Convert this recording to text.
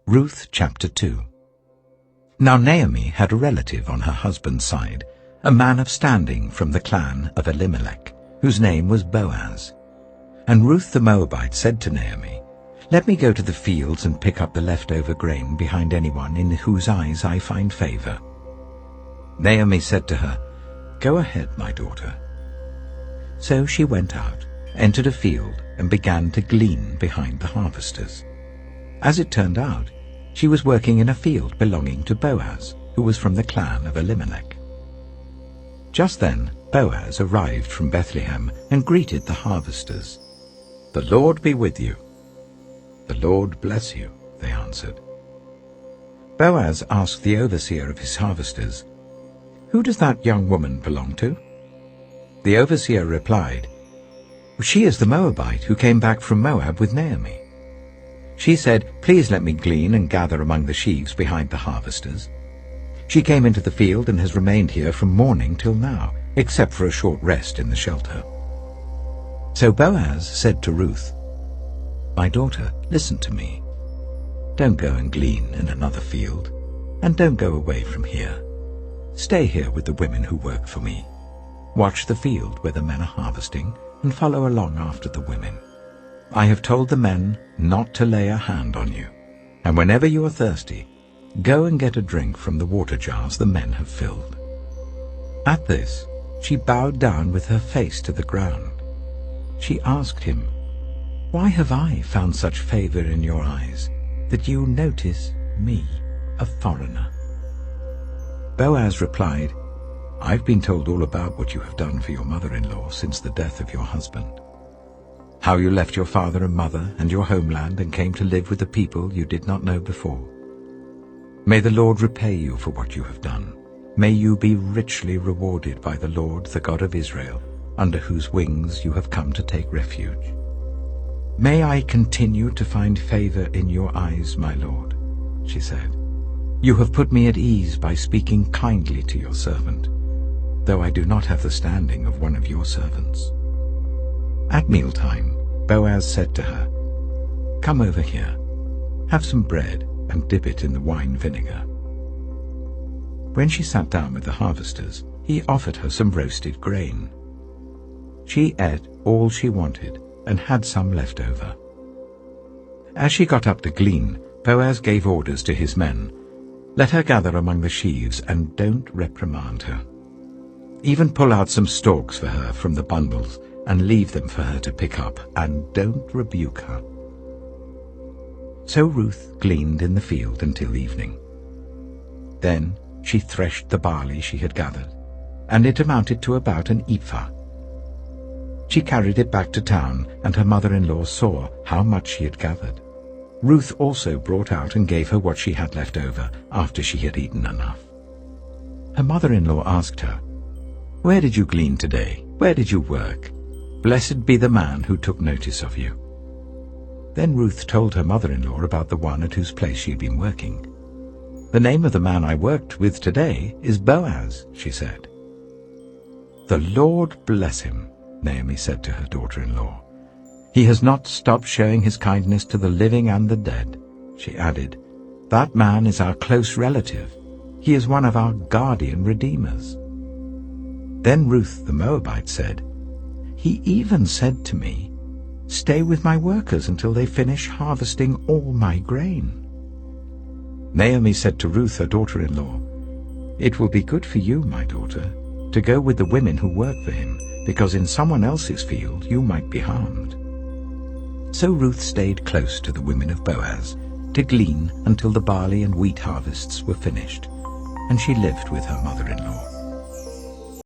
Ruth Chapter 2. Now Naomi had a relative on her husband's side, a man of standing from the clan of Elimelech, whose name was Boaz. And Ruth the Moabite said to Naomi, "Let me go to the fields and pick up the leftover grain behind anyone in whose eyes I find favor." Naomi said to her, "Go ahead, my daughter." So she went out, entered a field, and began to glean behind the harvesters. As it turned out, she was working in a field belonging to Boaz, who was from the clan of Elimelech. Just then Boaz arrived from Bethlehem and greeted the harvesters. "The Lord be with you." "The Lord bless you," they answered. Boaz asked the overseer of his harvesters, "Who does that young woman belong to?" The overseer replied, "She is the Moabite who came back from Moab with Naomi. She said, 'Please let me glean and gather among the sheaves behind the harvesters.' She came into the field and has remained here from morning till now, except for a short rest in the shelter." So Boaz said to Ruth, "My daughter, listen to me. Don't go and glean in another field, and don't go away from here. Stay here with the women who work for me. Watch the field where the men are harvesting, and follow along after the women. I have told the men not to lay a hand on you, and whenever you are thirsty, go and get a drink from the water jars the men have filled." At this, she bowed down with her face to the ground. She asked him, "Why have I found such favor in your eyes, that you notice me, a foreigner?" Boaz replied, "I've been told all about what you have done for your mother-in-law since the death of your husband. How you left your father and mother and your homeland and came to live with a people you did not know before. May the Lord repay you for what you have done. May you be richly rewarded by the Lord, the God of Israel, under whose wings you have come to take refuge. May I continue to find favor in your eyes, my Lord," she said. "You have put me at ease by speaking kindly to your servant, though I do not have the standing of one of your servants." At mealtime, Boaz said to her, "Come over here, have some bread and dip it in the wine vinegar." When she sat down with the harvesters, he offered her some roasted grain. She ate all she wanted and had some left over. As she got up to glean, Boaz gave orders to his men, "Let her gather among the sheaves and don't reprimand her. Even pull out some stalks for her from the bundles and leave them for her to pick up, and don't rebuke her." So Ruth gleaned in the field until evening. Then she threshed the barley she had gathered, and it amounted to about an ephah. She carried it back to town, and her mother-in-law saw how much she had gathered. Ruth also brought out and gave her what she had left over after she had eaten enough. Her mother-in-law asked her, "Where did you glean today? Where did you work? Blessed be the man who took notice of you." Then Ruth told her mother-in-law about the one at whose place she had been working. "The name of the man I worked with today is Boaz," she said. "The Lord bless him," Naomi said to her daughter-in-law. "He has not stopped showing his kindness to the living and the dead." She added, "That man is our close relative. He is one of our guardian redeemers." Then Ruth the Moabite said, "He even said to me, 'Stay with my workers until they finish harvesting all my grain.'" Naomi said to Ruth, her daughter-in-law, "It will be good for you, my daughter, to go with the women who work for him, because in someone else's field you might be harmed." So Ruth stayed close to the women of Boaz to glean until the barley and wheat harvests were finished, and she lived with her mother-in-law.